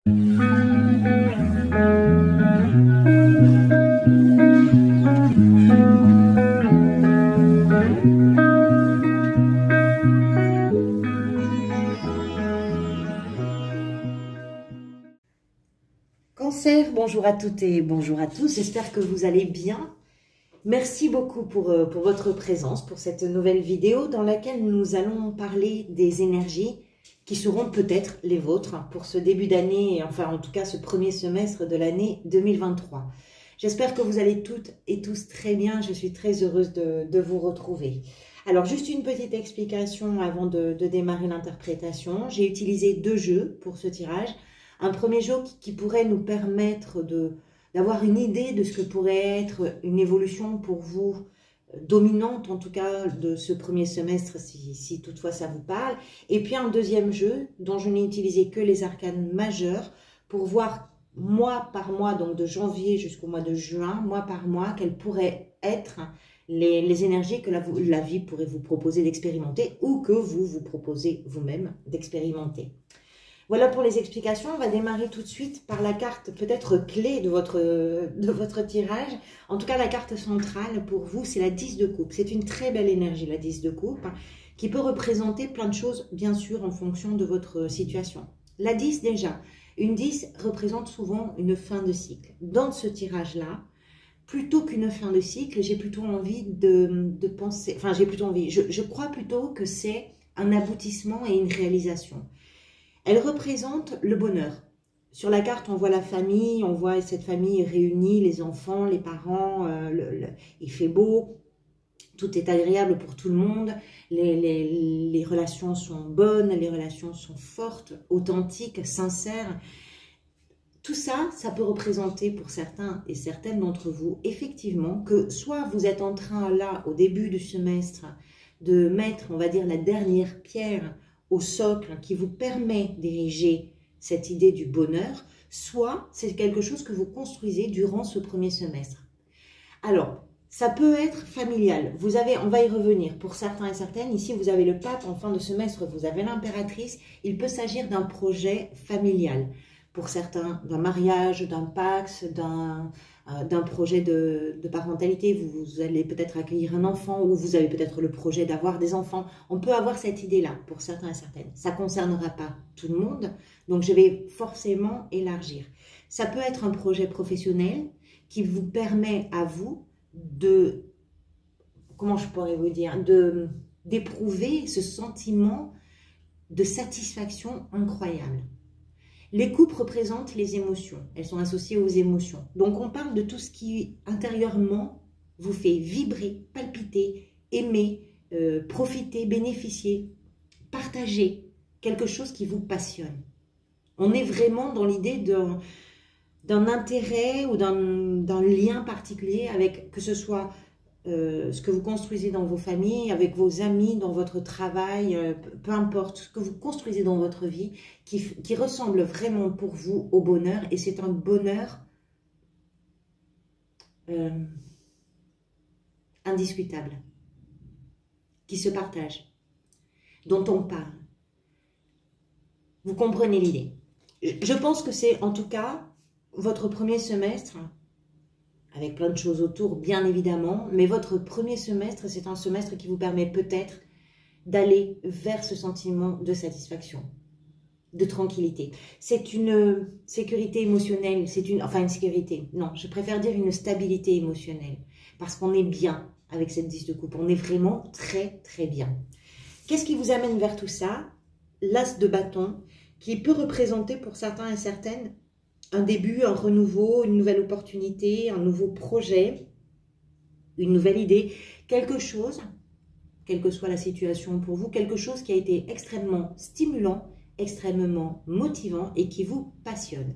Cancer, bonjour à toutes et bonjour à tous, j'espère que vous allez bien. Merci beaucoup pour votre présence, pour cette nouvelle vidéo dans laquelle nous allons parler des énergies qui seront peut-être les vôtres pour ce début d'année, enfin en tout cas ce premier semestre de l'année 2023. J'espère que vous allez toutes et tous très bien, je suis très heureuse de vous retrouver. Alors juste une petite explication avant de démarrer l'interprétation. J'ai utilisé deux jeux pour ce tirage. Un premier jeu qui pourrait nous permettre d'avoir une idée de ce que pourrait être une évolution pour vous, dominante en tout cas de ce premier semestre, si toutefois ça vous parle. Et puis un deuxième jeu dont je n'ai utilisé que les arcanes majeures pour voir mois par mois, donc de janvier jusqu'au mois de juin, mois par mois, quelles pourraient être les énergies que la vie pourrait vous proposer d'expérimenter ou que vous proposez vous-même d'expérimenter. Voilà pour les explications. On va démarrer tout de suite par la carte peut-être clé de votre tirage. En tout cas, la carte centrale pour vous, c'est la 10 de coupe. C'est une très belle énergie, la 10 de coupe, qui peut représenter plein de choses, bien sûr, en fonction de votre situation. La 10 déjà, une 10 représente souvent une fin de cycle. Dans ce tirage-là, plutôt qu'une fin de cycle, j'ai plutôt envie de penser, enfin j'ai plutôt envie, je crois plutôt que c'est un aboutissement et une réalisation. Elle représente le bonheur. Sur la carte, on voit la famille, on voit cette famille réunie, les enfants, les parents, il fait beau, tout est agréable pour tout le monde, les relations sont bonnes, les relations sont fortes, authentiques, sincères. Tout ça, ça peut représenter pour certains et certaines d'entre vous, effectivement, que soit vous êtes en train, là, au début du semestre, de mettre, on va dire, la dernière pierre au socle qui vous permet d'ériger cette idée du bonheur, soit c'est quelque chose que vous construisez durant ce premier semestre. Alors, ça peut être familial. On va y revenir. Pour certains et certaines, ici vous avez le pape, en fin de semestre vous avez l'impératrice. Il peut s'agir d'un projet familial. Pour certains, d'un mariage, d'un pax, d'un projet de parentalité, vous allez peut-être accueillir un enfant ou vous avez peut-être le projet d'avoir des enfants. On peut avoir cette idée-là pour certains et certaines. Ça ne concernera pas tout le monde, donc je vais forcément élargir. Ça peut être un projet professionnel qui vous permet à vous comment je pourrais vous dire, d'éprouver ce sentiment de satisfaction incroyable. Les coupes représentent les émotions, elles sont associées aux émotions. Donc on parle de tout ce qui intérieurement vous fait vibrer, palpiter, aimer, profiter, bénéficier, partager, quelque chose qui vous passionne. On est vraiment dans l'idée d'un intérêt ou d'un lien particulier avec, que ce soit ce que vous construisez dans vos familles, avec vos amis, dans votre travail, peu importe, ce que vous construisez dans votre vie, qui ressemble vraiment pour vous au bonheur, et c'est un bonheur indiscutable, qui se partage, dont on parle. Vous comprenez l'idée. Je pense que c'est en tout cas votre premier semestre, avec plein de choses autour, bien évidemment, mais votre premier semestre, c'est un semestre qui vous permet peut-être d'aller vers ce sentiment de satisfaction, de tranquillité. C'est une sécurité émotionnelle, enfin une sécurité, non, je préfère dire une stabilité émotionnelle, parce qu'on est bien avec cette 10 de coupe, on est vraiment très très bien. Qu'est-ce qui vous amène vers tout ça? L'as de bâton, qui peut représenter pour certains et certaines un début, un renouveau, une nouvelle opportunité, un nouveau projet, une nouvelle idée, quelque chose, quelle que soit la situation pour vous, quelque chose qui a été extrêmement stimulant, extrêmement motivant et qui vous passionne.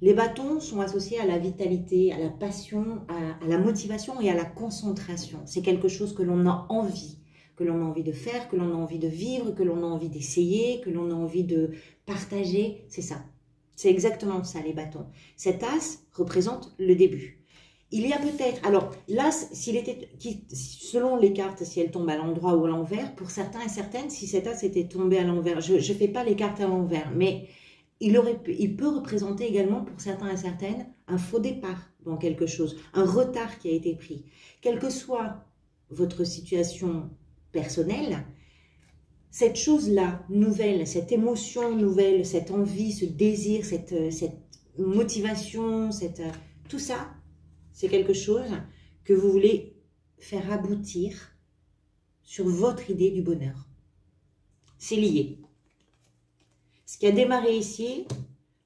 Les bâtons sont associés à la vitalité, à la passion, à la motivation et à la concentration. C'est quelque chose que l'on a envie de faire, que l'on a envie de vivre, que l'on a envie d'essayer, que l'on a envie de partager, c'est ça. C'est exactement ça, les bâtons. Cet as représente le début. Il y a peut-être, alors l'as, selon les cartes, si elles tombent à l'endroit ou à l'envers, pour certains et certaines, si cet as était tombé à l'envers, je ne fais pas les cartes à l'envers, mais il peut représenter également pour certains et certaines un faux départ dans quelque chose, un retard qui a été pris. Quelle que soit votre situation personnelle, cette chose-là, nouvelle, cette émotion nouvelle, cette envie, ce désir, cette motivation, tout ça, c'est quelque chose que vous voulez faire aboutir sur votre idée du bonheur. C'est lié. Ce qui a démarré ici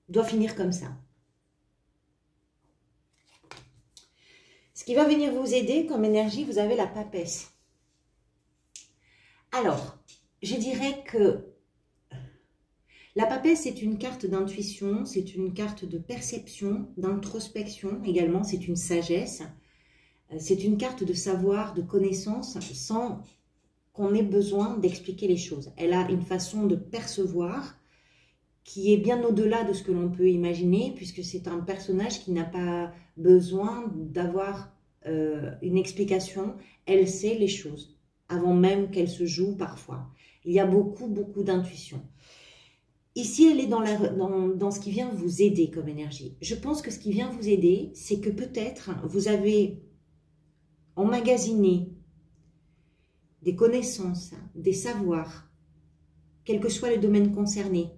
doit finir comme ça. Ce qui va venir vous aider comme énergie, vous avez la papesse. Alors, je dirais que la papesse, c'est une carte d'intuition, c'est une carte de perception, d'introspection également, c'est une sagesse. C'est une carte de savoir, de connaissance, sans qu'on ait besoin d'expliquer les choses. Elle a une façon de percevoir qui est bien au-delà de ce que l'on peut imaginer, puisque c'est un personnage qui n'a pas besoin d'avoir une explication. Elle sait les choses, avant même qu'elles se jouent parfois. Il y a beaucoup d'intuition. Ici, elle est dans ce qui vient vous aider comme énergie. Je pense que ce qui vient vous aider, c'est que peut-être vous avez emmagasiné des connaissances, des savoirs, quel que soit le domaine concerné,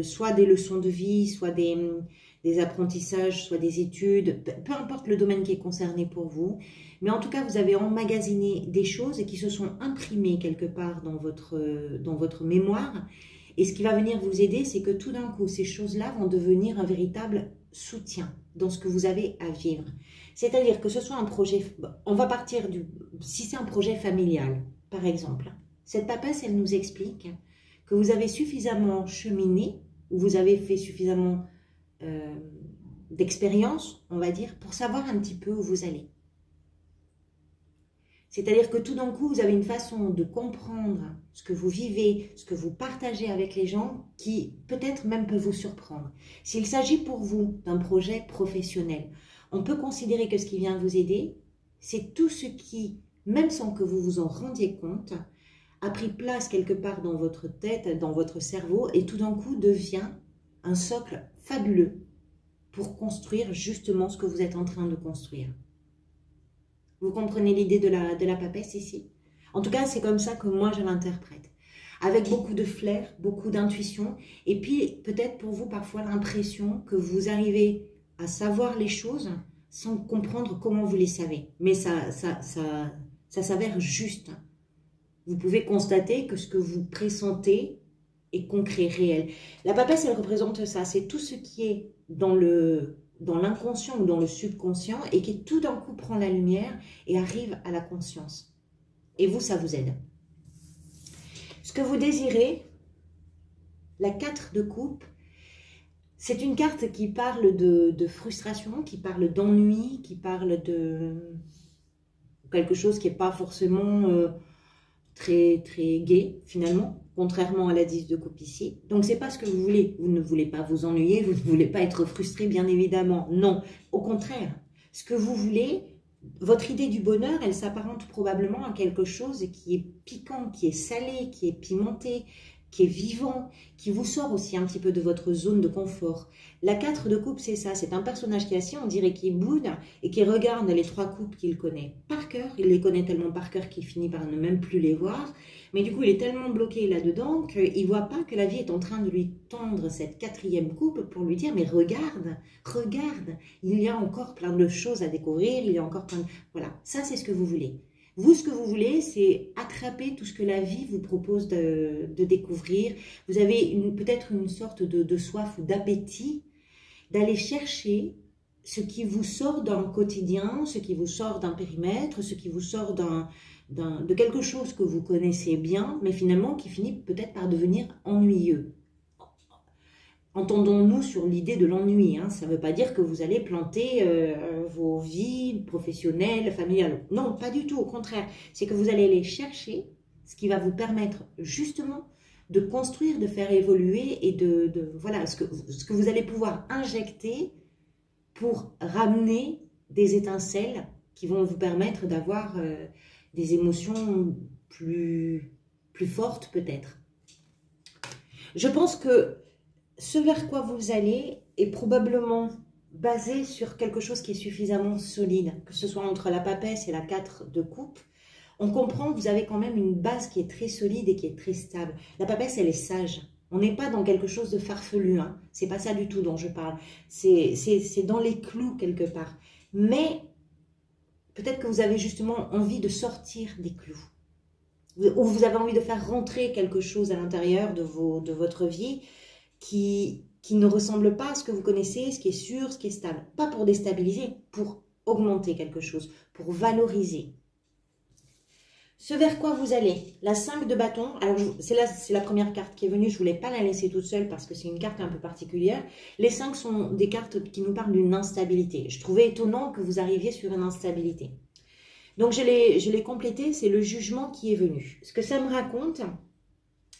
soit des leçons de vie, soit des apprentissages, soit des études, peu importe le domaine qui est concerné pour vous, mais en tout cas, vous avez emmagasiné des choses qui se sont imprimées quelque part dans votre mémoire, et ce qui va venir vous aider, c'est que tout d'un coup, ces choses-là vont devenir un véritable soutien dans ce que vous avez à vivre. C'est-à-dire que ce soit un projet, on va partir si c'est un projet familial, par exemple, cette papesse, elle nous explique que vous avez suffisamment cheminé, ou vous avez fait suffisamment d'expérience, on va dire, pour savoir un petit peu où vous allez. C'est-à-dire que tout d'un coup, vous avez une façon de comprendre ce que vous vivez, ce que vous partagez avec les gens, qui peut-être même peut vous surprendre. S'il s'agit pour vous d'un projet professionnel, on peut considérer que ce qui vient vous aider, c'est tout ce qui, même sans que vous vous en rendiez compte, a pris place quelque part dans votre tête, dans votre cerveau, et tout d'un coup devient un socle fabuleux pour construire justement ce que vous êtes en train de construire. Vous comprenez l'idée de la papesse ici? En tout cas, c'est comme ça que moi je l'interprète. Avec beaucoup de flair, beaucoup d'intuition, et puis peut-être pour vous parfois l'impression que vous arrivez à savoir les choses sans comprendre comment vous les savez. Mais ça s'avère juste. Vous pouvez constater que ce que vous pressentez est concret, réel. La papesse, elle représente ça. C'est tout ce qui est dans l'inconscient ou dans le subconscient et qui tout d'un coup prend la lumière et arrive à la conscience. Et vous, ça vous aide. Ce que vous désirez, la 4 de coupe, c'est une carte qui parle de frustration, qui parle d'ennui, qui parle de quelque chose qui n'est pas forcément très gai finalement, contrairement à la 10 de coupe ici. Donc c'est pas ce que vous voulez. Vous ne voulez pas vous ennuyer, vous ne voulez pas être frustré bien évidemment. Non, au contraire. Ce que vous voulez, votre idée du bonheur, elle s'apparente probablement à quelque chose qui est piquant, qui est salé, qui est pimenté, qui est vivant, qui vous sort aussi un petit peu de votre zone de confort. La 4 de coupe, c'est ça, c'est un personnage qui est assis, on dirait qu'il boude et qui regarde les 3 coupes qu'il connaît par cœur. Il les connaît tellement par cœur qu'il finit par ne même plus les voir. Mais du coup, il est tellement bloqué là-dedans qu'il ne voit pas que la vie est en train de lui tendre cette 4e coupe pour lui dire « Mais regarde, regarde, il y a encore plein de choses à découvrir, il y a encore plein de... » Voilà, ça c'est ce que vous voulez. Vous, ce que vous voulez, c'est attraper tout ce que la vie vous propose de découvrir. Vous avez peut-être une sorte de soif ou d'appétit d'aller chercher ce qui vous sort d'un quotidien, ce qui vous sort d'un périmètre, ce qui vous sort de quelque chose que vous connaissez bien, mais finalement qui finit peut-être par devenir ennuyeux. Entendons-nous sur l'idée de l'ennui, hein. Ça ne veut pas dire que vous allez planter vos vies professionnelles, familiales. Non, pas du tout, au contraire. C'est que vous allez aller chercher ce qui va vous permettre justement de construire, de faire évoluer et voilà, ce que vous allez pouvoir injecter pour ramener des étincelles qui vont vous permettre d'avoir des émotions plus fortes peut-être. Je pense que ce vers quoi vous allez est probablement basé sur quelque chose qui est suffisamment solide, que ce soit entre la papesse et la 4 de coupe. On comprend que vous avez quand même une base qui est très solide et qui est très stable. La papesse, elle est sage. On n'est pas dans quelque chose de farfelu, hein. C'est pas ça du tout dont je parle. C'est dans les clous quelque part. Mais peut-être que vous avez justement envie de sortir des clous. Ou vous avez envie de faire rentrer quelque chose à l'intérieur de votre vie qui ne ressemble pas à ce que vous connaissez, ce qui est sûr, ce qui est stable. Pas pour déstabiliser, pour augmenter quelque chose, pour valoriser. Ce vers quoi vous allez, la 5 de bâton, alors c'est la première carte qui est venue, je ne voulais pas la laisser toute seule parce que c'est une carte un peu particulière. Les 5 sont des cartes qui nous parlent d'une instabilité. Je trouvais étonnant que vous arriviez sur une instabilité. Donc je l'ai complété, c'est le jugement qui est venu. Ce que ça me raconte,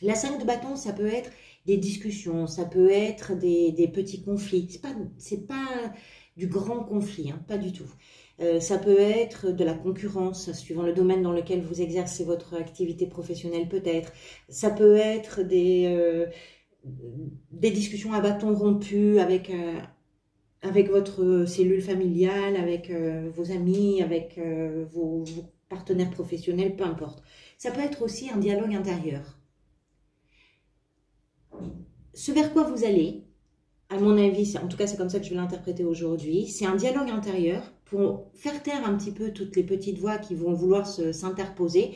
la 5 de bâton, ça peut être des discussions, ça peut être des petits conflits. C'est pas du grand conflit, hein, pas du tout. Ça peut être de la concurrence, suivant le domaine dans lequel vous exercez votre activité professionnelle peut-être. Ça peut être des discussions à bâton rompu avec votre cellule familiale, avec vos amis, avec vos partenaires professionnels, peu importe. Ça peut être aussi un dialogue intérieur. Ce vers quoi vous allez, à mon avis, en tout cas c'est comme ça que je vais l'interpréter aujourd'hui, c'est un dialogue intérieur pour faire taire un petit peu toutes les petites voix qui vont vouloir s'interposer.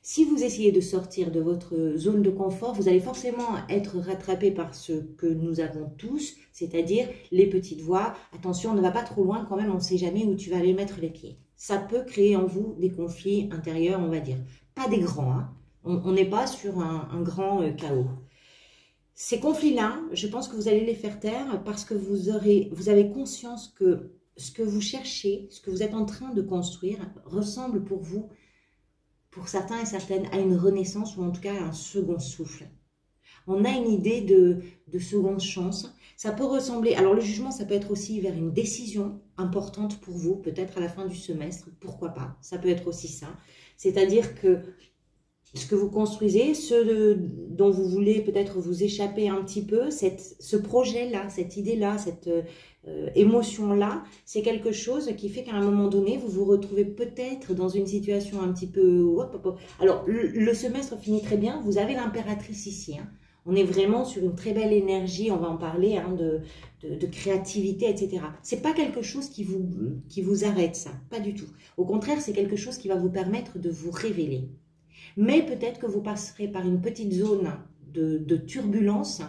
Si vous essayez de sortir de votre zone de confort, vous allez forcément être rattrapé par ce que nous avons tous, c'est-à-dire les petites voix. Attention, ne va pas trop loin quand même, on ne sait jamais où tu vas aller mettre les pieds. Ça peut créer en vous des conflits intérieurs, on va dire. Pas des grands, hein. On n'est pas sur un grand chaos. Ces conflits-là, je pense que vous allez les faire taire parce que vous avez conscience que ce que vous cherchez, ce que vous êtes en train de construire, ressemble pour vous, pour certains et certaines, à une renaissance ou en tout cas à un second souffle. On a une idée de seconde chance. Ça peut ressembler, alors le jugement, ça peut être aussi vers une décision importante pour vous, peut-être à la fin du semestre, pourquoi pas. Ça peut être aussi ça. C'est-à-dire que ce que vous construisez, ce dont vous voulez peut-être vous échapper un petit peu, ce projet-là, cette idée-là, cette émotion-là, c'est quelque chose qui fait qu'à un moment donné, vous vous retrouvez peut-être dans une situation un petit peu... Alors, le semestre finit très bien, vous avez l'impératrice ici, hein. On est vraiment sur une très belle énergie, on va en parler, hein, de créativité, etc. C'est pas quelque chose qui vous arrête, ça, pas du tout. Au contraire, c'est quelque chose qui va vous permettre de vous révéler. Mais peut-être que vous passerez par une petite zone de turbulence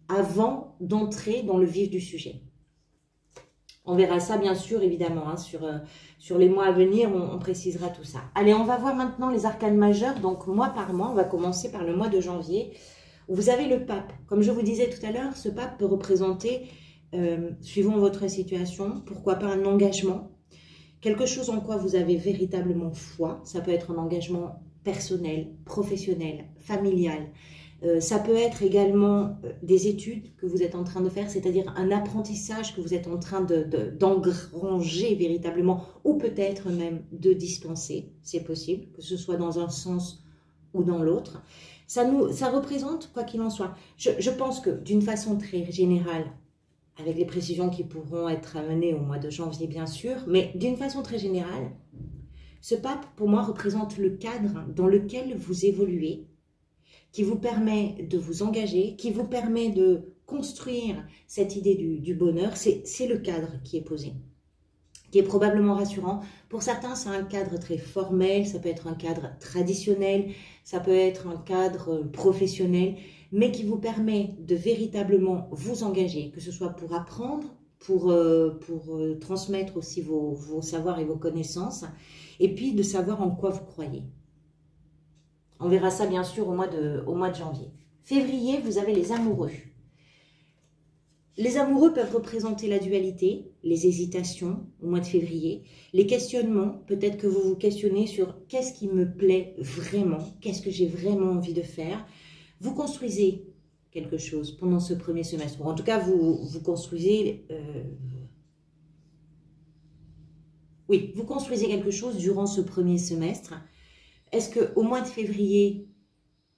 avant d'entrer dans le vif du sujet. On verra ça bien sûr, évidemment, hein, sur les mois à venir, on précisera tout ça. Allez, on va voir maintenant les arcanes majeures, donc mois par mois. On va commencer par le mois de janvier, où vous avez le pape. Comme je vous disais tout à l'heure, ce pape peut représenter, suivant votre situation, pourquoi pas un engagement, quelque chose en quoi vous avez véritablement foi. Ça peut être un engagement personnel, professionnel, familial. Ça peut être également des études que vous êtes en train de faire, c'est-à-dire un apprentissage que vous êtes en train d'engranger véritablement, ou peut-être même de dispenser, c'est possible, que ce soit dans un sens ou dans l'autre. Ça représente, quoi qu'il en soit, je pense que d'une façon très générale, avec les précisions qui pourront être amenées au mois de janvier bien sûr, mais d'une façon très générale, ce pape pour moi représente le cadre dans lequel vous évoluez, qui vous permet de vous engager, qui vous permet de construire cette idée du bonheur. C'est le cadre qui est posé, qui est probablement rassurant. Pour certains, c'est un cadre très formel, ça peut être un cadre traditionnel, ça peut être un cadre professionnel, mais qui vous permet de véritablement vous engager, que ce soit pour apprendre, pour transmettre aussi vos savoirs et vos connaissances, et puis de savoir en quoi vous croyez. On verra ça bien sûr au mois de janvier. Février, vous avez les amoureux. Les amoureux peuvent représenter la dualité, les hésitations au mois de février, les questionnements. Peut-être que vous vous questionnez sur qu'est-ce qui me plaît vraiment, qu'est-ce que j'ai vraiment envie de faire. Vous construisez quelque chose pendant ce premier semestre. En tout cas, vous construisez... oui, vous construisez quelque chose durant ce premier semestre. Est-ce qu'au mois de février,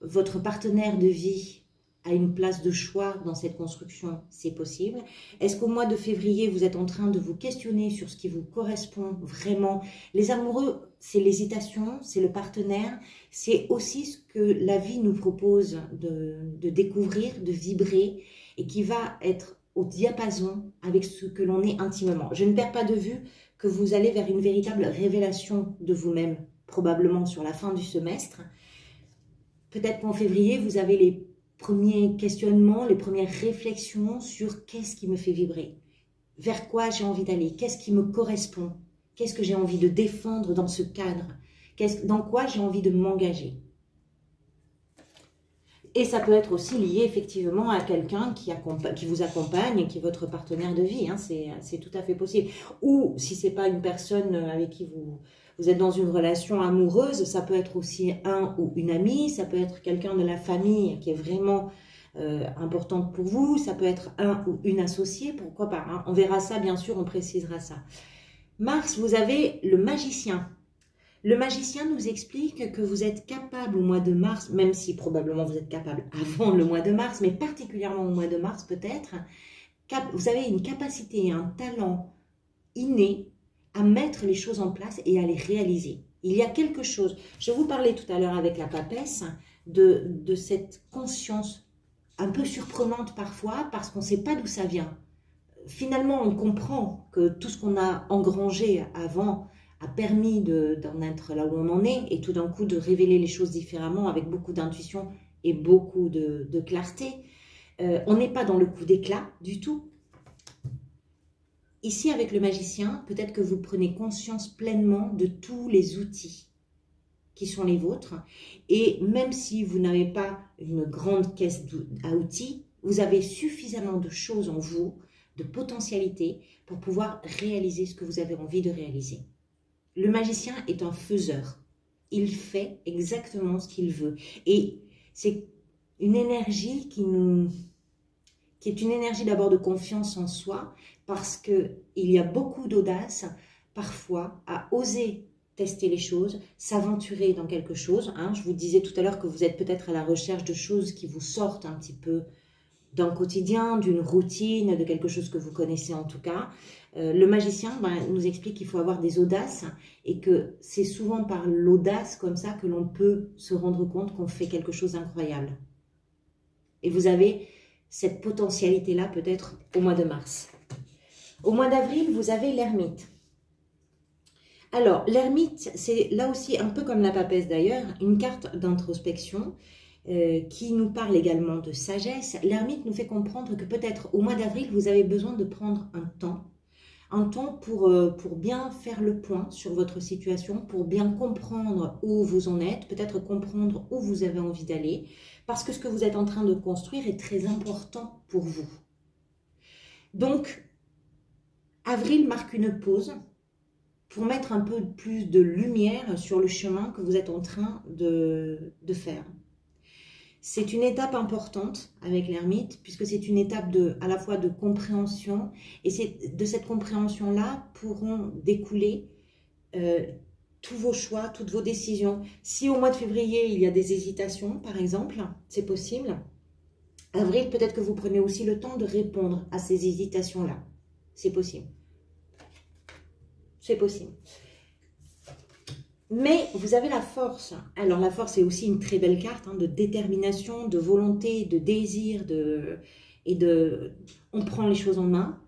votre partenaire de vie a une place de choix dans cette construction? C'est possible. Est-ce qu'au mois de février, vous êtes en train de vous questionner sur ce qui vous correspond vraiment? Les amoureux, c'est l'hésitation, c'est le partenaire, c'est aussi ce que la vie nous propose de découvrir, de vibrer, et qui va être au diapason avec ce que l'on est intimement. Je ne perds pas de vue que vous allez vers une véritable révélation de vous-même, probablement sur la fin du semestre. Peut-être qu'en février, vous avez les premiers questionnements, les premières réflexions sur qu'est-ce qui me fait vibrer, vers quoi j'ai envie d'aller, qu'est-ce qui me correspond, qu'est-ce que j'ai envie de défendre dans ce cadre, dans quoi j'ai envie de m'engager. Et ça peut être aussi lié effectivement à quelqu'un qui vous accompagne, qui est votre partenaire de vie, hein, c'est tout à fait possible. Ou si ce n'est pas une personne avec qui vous êtes dans une relation amoureuse, ça peut être aussi un ou une amie, ça peut être quelqu'un de la famille qui est vraiment importante pour vous, ça peut être un ou une associée, pourquoi pas, hein. On verra ça bien sûr, on précisera ça. Mars, vous avez le magicien. Le magicien nous explique que vous êtes capable au mois de mars, même si probablement vous êtes capable avant le mois de mars, mais particulièrement au mois de mars peut-être, vous avez une capacité, un talent inné à mettre les choses en place et à les réaliser. Il y a quelque chose, je vous parlais tout à l'heure avec la papesse, de cette conscience un peu surprenante parfois, parce qu'on ne sait pas d'où ça vient. Finalement, on comprend que tout ce qu'on a engrangé avant a permis d'en être là où on en est, et tout d'un coup de révéler les choses différemment avec beaucoup d'intuition et beaucoup de clarté. On n'est pas dans le coup d'éclat du tout. Ici, avec le magicien, peut-être que vous prenez conscience pleinement de tous les outils qui sont les vôtres, et même si vous n'avez pas une grande caisse à outils, vous avez suffisamment de choses en vous, de potentialités, pour pouvoir réaliser ce que vous avez envie de réaliser. Le magicien est un faiseur. Il fait exactement ce qu'il veut. Et c'est une énergie qui est une énergie d'abord de confiance en soi, parce qu'il y a beaucoup d'audace, parfois, à oser tester les choses, s'aventurer dans quelque chose. Hein. Je vous disais tout à l'heure que vous êtes peut-être à la recherche de choses qui vous sortent un petit peu d'un quotidien, d'une routine, de quelque chose que vous connaissez en tout cas. Le magicien nous explique qu'il faut avoir des audaces et que c'est souvent par l'audace comme ça que l'on peut se rendre compte qu'on fait quelque chose d'incroyable. Et vous avez cette potentialité-là peut-être au mois de mars. Au mois d'avril, vous avez l'ermite. Alors, l'ermite, c'est là aussi un peu comme la papesse d'ailleurs, une carte d'introspection qui nous parle également de sagesse. L'ermite nous fait comprendre que peut-être au mois d'avril, vous avez besoin de prendre un temps pour bien faire le point sur votre situation, pour bien comprendre où vous en êtes, peut-être comprendre où vous avez envie d'aller, parce que ce que vous êtes en train de construire est très important pour vous. Donc, avril marque une pause pour mettre un peu plus de lumière sur le chemin que vous êtes en train de faire. C'est une étape importante avec l'ermite, puisque c'est une étape à la fois de compréhension, et de cette compréhension-là pourront découler tous vos choix, toutes vos décisions. Si au mois de février, il y a des hésitations, par exemple, c'est possible. Avril, peut-être que vous prenez aussi le temps de répondre à ces hésitations-là. C'est possible. C'est possible. Mais vous avez la force. Alors la force est aussi une très belle carte de détermination, de volonté, de désir, on prend les choses en main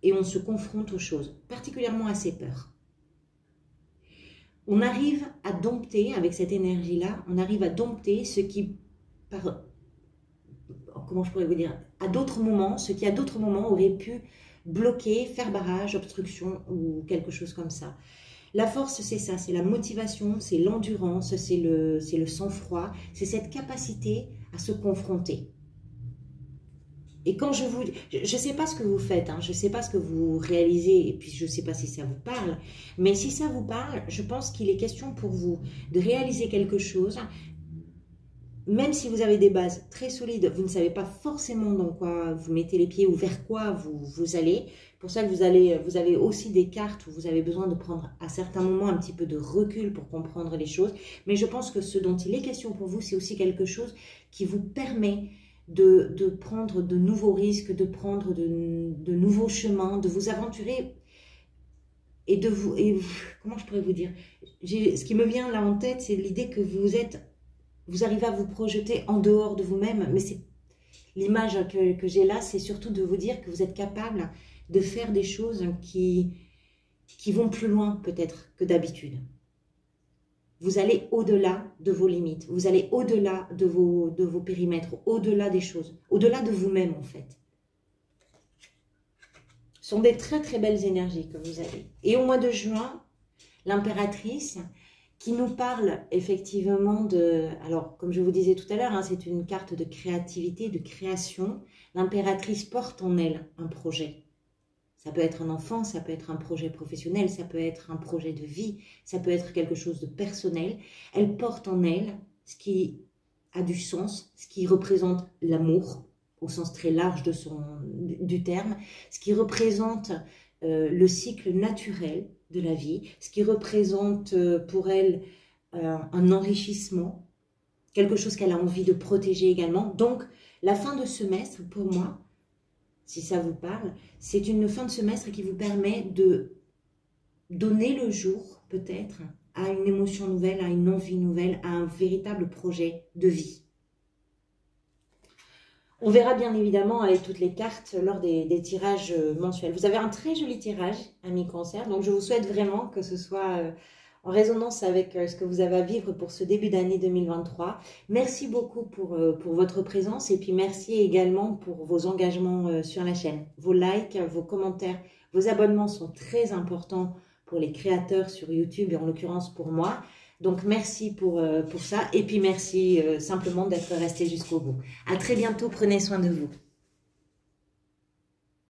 et on se confronte aux choses, particulièrement à ses peurs. On arrive à dompter, avec cette énergie-là, on arrive à dompter ce qui, comment je pourrais vous dire, à d'autres moments, ce qui à d'autres moments aurait pu bloquer, faire barrage, obstruction ou quelque chose comme ça. La force, c'est ça, c'est la motivation, c'est l'endurance, c'est le sang-froid, c'est cette capacité à se confronter. Et quand je ne sais pas ce que vous faites, je ne sais pas ce que vous réalisez, et puis je ne sais pas si ça vous parle, mais si ça vous parle, je pense qu'il est question pour vous de réaliser quelque chose, même si vous avez des bases très solides, vous ne savez pas forcément dans quoi vous mettez les pieds ou vers quoi vous allez. Pour ça que vous avez aussi des cartes où vous avez besoin de prendre à certains moments un petit peu de recul pour comprendre les choses. Mais je pense que ce dont il est question pour vous, c'est aussi quelque chose qui vous permet de prendre de nouveaux risques, de prendre de nouveaux chemins, de vous aventurer et de vous... comment je pourrais vous dire? Ce qui me vient là en tête, c'est l'idée que vous arrivez à vous projeter en dehors de vous-même, mais c'est l'image que j'ai là, c'est surtout de vous dire que vous êtes capable de faire des choses qui vont plus loin peut-être que d'habitude. Vous allez au-delà de vos limites, vous allez au-delà de vos périmètres, au-delà des choses, au-delà de vous-même en fait. Ce sont des très très belles énergies que vous avez. Et au mois de juin, l'impératrice qui nous parle effectivement de... Alors, comme je vous disais tout à l'heure, hein, c'est une carte de créativité, de création. L'impératrice porte en elle un projet. Ça peut être un enfant, ça peut être un projet professionnel, ça peut être un projet de vie, ça peut être quelque chose de personnel. Elle porte en elle ce qui a du sens, ce qui représente l'amour, au sens très large du terme, ce qui représente le cycle naturel de la vie, ce qui représente pour elle un enrichissement, quelque chose qu'elle a envie de protéger également. Donc, la fin de semestre, pour moi, si ça vous parle, c'est une fin de semestre qui vous permet de donner le jour, peut-être, à une émotion nouvelle, à une envie nouvelle, à un véritable projet de vie. On verra bien évidemment avec toutes les cartes lors des tirages mensuels. Vous avez un très joli tirage, amis Cancer, donc je vous souhaite vraiment que ce soit en résonance avec ce que vous avez à vivre pour ce début d'année 2023. Merci beaucoup pour votre présence et puis merci également pour vos engagements sur la chaîne. Vos likes, vos commentaires, vos abonnements sont très importants pour les créateurs sur YouTube et en l'occurrence pour moi. Donc, merci pour ça. Et puis, merci simplement d'être resté jusqu'au bout. À très bientôt. Prenez soin de vous.